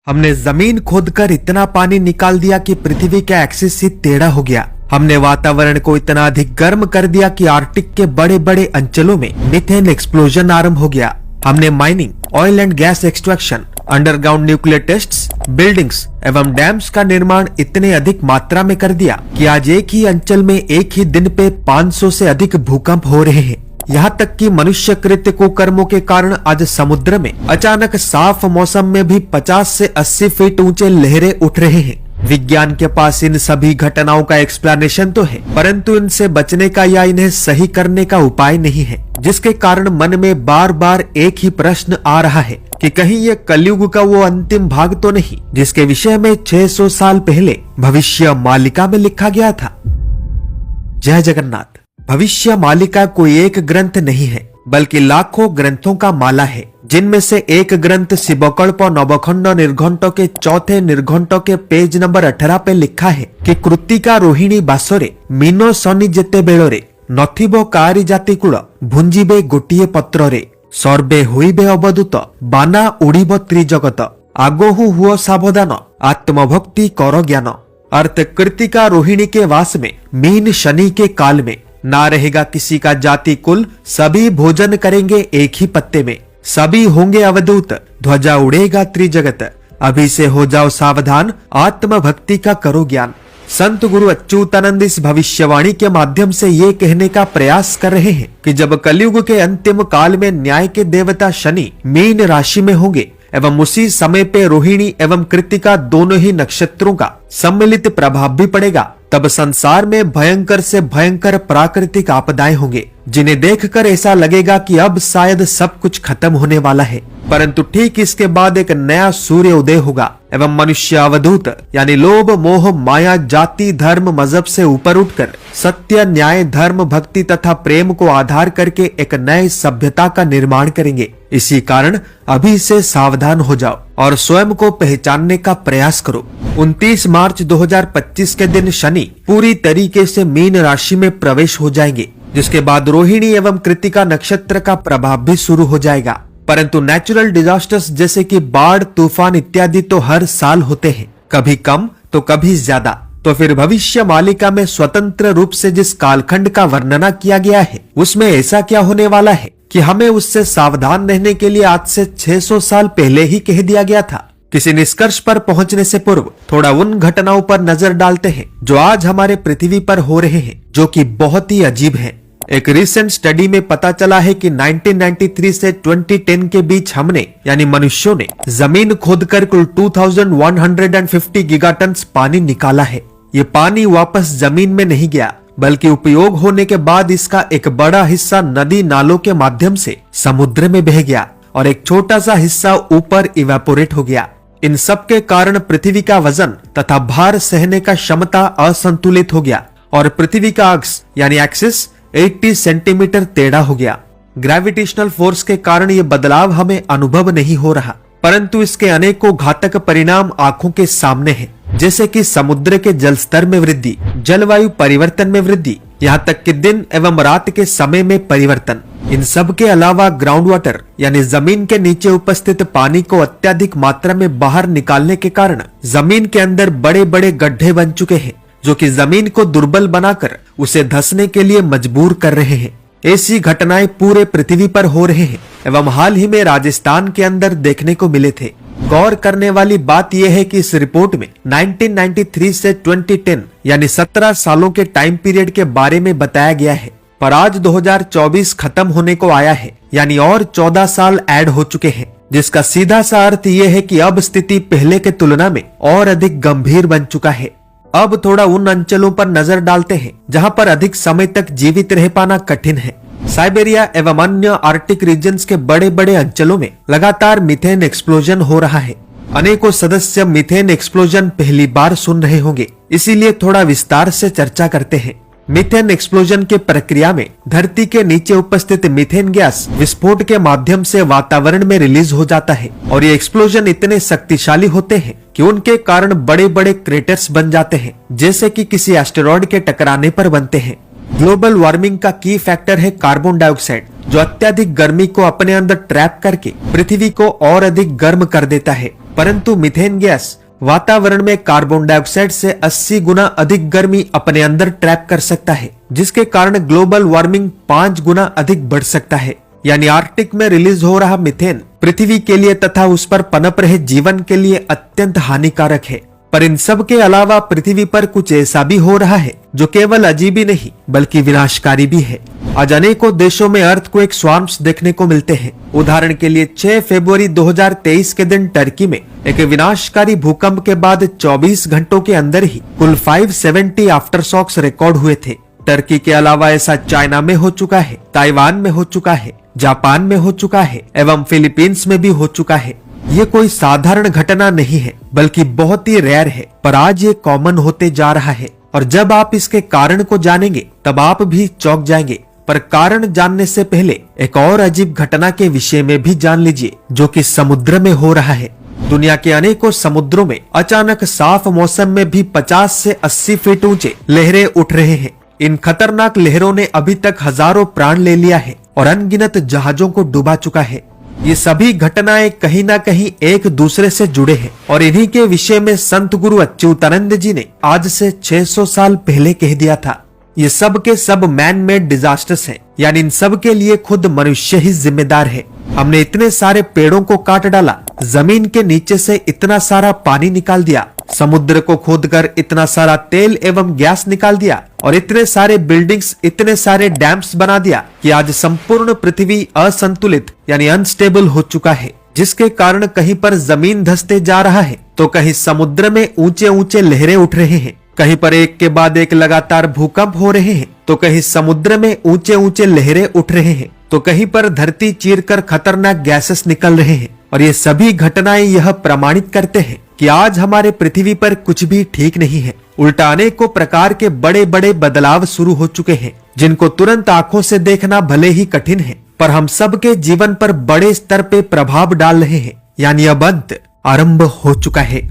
हमने जमीन खोदकर इतना पानी निकाल दिया कि पृथ्वी का एक्सिस ही टेढ़ा हो गया। हमने वातावरण को इतना अधिक गर्म कर दिया कि आर्कटिक के बड़े बड़े अंचलों में मीथेन एक्सप्लोजन आरंभ हो गया। हमने mining, oil and gas extraction, underground nuclear tests, buildings एवं डैम्स का निर्माण इतने अधिक मात्रा में कर दिया कि आज एक ही अंचल में एक ही दिन पे 500 से अधिक भूकंप हो रहे हैं। यहाँ तक कि मनुष्य कृत्य कुकर्मों के कारण आज समुद्र में अचानक साफ मौसम में भी 50 से 80 फीट ऊंचे लहरें उठ रहे हैं। विज्ञान के पास इन सभी घटनाओं का एक्सप्लेनेशन तो है, परंतु इनसे बचने का या इन्हें सही करने का उपाय नहीं है, जिसके कारण मन में बार बार एक ही प्रश्न आ रहा है कि कहीं ये कलयुग का वो अंतिम भाग तो नहीं जिसके विषय में 600 साल पहले भविष्य मालिका में लिखा गया था। जय जगन्नाथ। भविष्य मालिका कोई एक ग्रंथ नहीं है, बल्कि लाखों ग्रंथों का माला है, जिनमें से एक ग्रंथ शिवकल्प नवखंड निर्घंट के चौथे निर्घंट के पेज नंबर 18 पे लिखा है कि कृत्तिका रोहिणी बासरे मीनो शनि जेते बेଳରେ नथिबो कारि जाति कूल भुंजिबे गोटिए पत्रे सर्वे होइबे अवधूत बाना उड़िब त्रिजगत आगोहु हुओ सावधान आत्मभक्ति कर ज्ञान। अर्थ कृत्तिका रोहिणी के वास में मीन शनि के काल में ना रहेगा किसी का जाति कुल, सभी भोजन करेंगे एक ही पत्ते में, सभी होंगे अवधूत, ध्वजा उड़ेगा त्रिजगत, अभी से हो जाओ सावधान, आत्मभक्ति का करो ज्ञान। संत गुरु अच्युतानंद इस भविष्यवाणी के माध्यम से ये कहने का प्रयास कर रहे हैं कि जब कलयुग के अंतिम काल में न्याय के देवता शनि मीन राशि में होंगे एवं उसी समय पे रोहिणी एवं कृत्तिका दोनों ही नक्षत्रों का सम्मिलित प्रभाव भी पड़ेगा, तब संसार में भयंकर से भयंकर प्राकृतिक आपदाएं होंगे, जिन्हें देखकर ऐसा लगेगा कि अब शायद सब कुछ खत्म होने वाला है। परंतु ठीक इसके बाद एक नया सूर्य उदय होगा एवं मनुष्य अवधूत यानी लोभ मोह माया जाति धर्म मजहब से ऊपर उठकर सत्य न्याय धर्म भक्ति तथा प्रेम को आधार करके एक नई सभ्यता का निर्माण करेंगे। इसी कारण अभी से सावधान हो जाओ और स्वयं को पहचानने का प्रयास करो। 29 मार्च 2025 के दिन शनि पूरी तरीके से मीन राशि में प्रवेश हो जाएंगे, जिसके बाद रोहिणी एवं कृत्तिका नक्षत्र का प्रभाव भी शुरू हो जाएगा। परंतु नेचुरल डिजास्टर्स जैसे कि बाढ़ तूफान इत्यादि तो हर साल होते हैं, कभी कम तो कभी ज्यादा। तो फिर भविष्य मालिका में स्वतंत्र रूप से जिस कालखंड का वर्णना किया गया है उसमें ऐसा क्या होने वाला है कि हमें उससे सावधान रहने के लिए आज से 600 साल पहले ही कह दिया गया था। किसी निष्कर्ष पर पहुंचने से पूर्व थोड़ा उन घटनाओं पर नजर डालते हैं जो आज हमारे पृथ्वी पर हो रहे हैं, जो कि बहुत ही अजीब हैं। एक रिसेंट स्टडी में पता चला है कि 1993 से 2010 के बीच हमने यानी मनुष्यों ने जमीन खोदकर कुल 2150 गीगाटन पानी निकाला है। ये पानी वापस जमीन में नहीं गया, बल्कि उपयोग होने के बाद इसका एक बड़ा हिस्सा नदी नालों के माध्यम से समुद्र में बह गया और एक छोटा सा हिस्सा ऊपर इवेपोरेट हो गया। इन सब के कारण पृथ्वी का वजन तथा भार सहने का क्षमता असंतुलित हो गया और पृथ्वी का अक्ष यानी एक्सिस 80 सेंटीमीटर टेढ़ा हो गया। ग्रेविटेशनल फोर्स के कारण ये बदलाव हमें अनुभव नहीं हो रहा, परंतु इसके अनेकों घातक परिणाम आंखों के सामने हैं, जैसे कि समुद्र के जल स्तर में वृद्धि, जलवायु परिवर्तन में वृद्धि, यहाँ तक कि दिन एवं रात के समय में परिवर्तन। इन सब के अलावा ग्राउंड वाटर यानी जमीन के नीचे उपस्थित पानी को अत्यधिक मात्रा में बाहर निकालने के कारण जमीन के अंदर बड़े बड़े गड्ढे बन चुके हैं, जो कि जमीन को दुर्बल बनाकर उसे धंसने के लिए मजबूर कर रहे हैं। ऐसी घटनाएं पूरे पृथ्वी पर हो रहे हैं एवं हाल ही में राजस्थान के अंदर देखने को मिले थे। गौर करने वाली बात यह है कि इस रिपोर्ट में 1993 से 2010 यानी 17 सालों के टाइम पीरियड के बारे में बताया गया है, पर आज 2024 खत्म होने को आया है, यानी और 14 साल ऐड हो चुके हैं, जिसका सीधा सा अर्थ यह है कि अब स्थिति पहले के तुलना में और अधिक गंभीर बन चुका है। अब थोड़ा उन अंचलों पर नजर डालते हैं जहां पर अधिक समय तक जीवित रह पाना कठिन है। साइबेरिया एवं अन्य आर्कटिक रीजन्स के बड़े बड़े अंचलों में लगातार मीथेन एक्सप्लोजन हो रहा है। अनेकों सदस्य मीथेन एक्सप्लोजन पहली बार सुन रहे होंगे, इसीलिए थोड़ा विस्तार से चर्चा करते हैं। मीथेन एक्सप्लोजन के प्रक्रिया में धरती के नीचे उपस्थित मीथेन गैस विस्फोट के माध्यम से वातावरण में रिलीज हो जाता है और ये एक्सप्लोजन इतने शक्तिशाली होते हैं कि उनके कारण बड़े बड़े क्रेटर्स बन जाते हैं, जैसे कि किसी एस्टेरॉयड के टकराने पर बनते हैं। ग्लोबल वार्मिंग का की फैक्टर है कार्बन डाइऑक्साइड, जो अत्यधिक गर्मी को अपने अंदर ट्रैप करके पृथ्वी को और अधिक गर्म कर देता है। परंतु मीथेन गैस वातावरण में कार्बन डाइऑक्साइड से 80 गुना अधिक गर्मी अपने अंदर ट्रैप कर सकता है, जिसके कारण ग्लोबल वार्मिंग 5 गुना अधिक बढ़ सकता है। यानी आर्कटिक में रिलीज हो रहा मीथेन पृथ्वी के लिए तथा उस पर पनप रहे जीवन के लिए अत्यंत हानिकारक है। पर इन सब के अलावा पृथ्वी पर कुछ ऐसा भी हो रहा है जो केवल अजीब ही नहीं बल्कि विनाशकारी भी है। आज अनेकों देशों में अर्थक्वेक स्वार्म्स देखने को मिलते हैं। उदाहरण के लिए 6 फरवरी 2023 के दिन टर्की में एक विनाशकारी भूकंप के बाद 24 घंटों के अंदर ही कुल 570 आफ्टरशॉक्स रिकॉर्ड हुए थे। टर्की के अलावा ऐसा चाइना में हो चुका है, ताइवान में हो चुका है, जापान में हो चुका है एवं फिलीपींस में भी हो चुका है। ये कोई साधारण घटना नहीं है बल्कि बहुत ही रेयर है, पर आज ये कॉमन होते जा रहा है। और जब आप इसके कारण को जानेंगे तब आप भी चौंक जाएंगे। पर कारण जानने से पहले एक और अजीब घटना के विषय में भी जान लीजिए जो कि समुद्र में हो रहा है। दुनिया के अनेकों समुद्रों में अचानक साफ मौसम में भी 50 से 80 फीट ऊंचे लहरें उठ रहे हैं। इन खतरनाक लहरों ने अभी तक हजारों प्राण ले लिया है और अनगिनत जहाजों को डुबा चुका है। ये सभी घटनाएं कहीं ना कहीं एक दूसरे से जुड़े हैं और इन्हीं के विषय में संत गुरु अच्युतानंद जी ने आज से 600 साल पहले कह दिया था। ये सब के सब मैन मेड डिजास्टर्स हैं, यानी इन सब के लिए खुद मनुष्य ही जिम्मेदार है। हमने इतने सारे पेड़ों को काट डाला, जमीन के नीचे से इतना सारा पानी निकाल दिया, समुद्र को खोदकर इतना सारा तेल एवं गैस निकाल दिया और इतने सारे बिल्डिंग्स, इतने सारे डैम्स बना दिया कि आज संपूर्ण पृथ्वी असंतुलित यानी अनस्टेबल हो चुका है, जिसके कारण कहीं पर जमीन धंसते जा रहा है तो कहीं समुद्र में ऊंचे ऊंचे लहरें उठ रहे हैं, कहीं पर एक के बाद एक लगातार भूकंप हो रहे हैं तो कहीं समुद्र में ऊंचे ऊंचे लहरें उठ रहे हैं तो कहीं पर धरती चीरकर खतरनाक गैसेस निकल रहे हैं। और ये सभी घटनाएं यह प्रमाणित करते हैं कि आज हमारे पृथ्वी पर कुछ भी ठीक नहीं है। उल्टा अनेकों प्रकार के बड़े बड़े बदलाव शुरू हो चुके हैं जिनको तुरंत आंखों से देखना भले ही कठिन है, पर हम सबके जीवन पर बड़े स्तर पे प्रभाव डाल रहे हैं। यानी अब अंत आरंभ हो चुका है।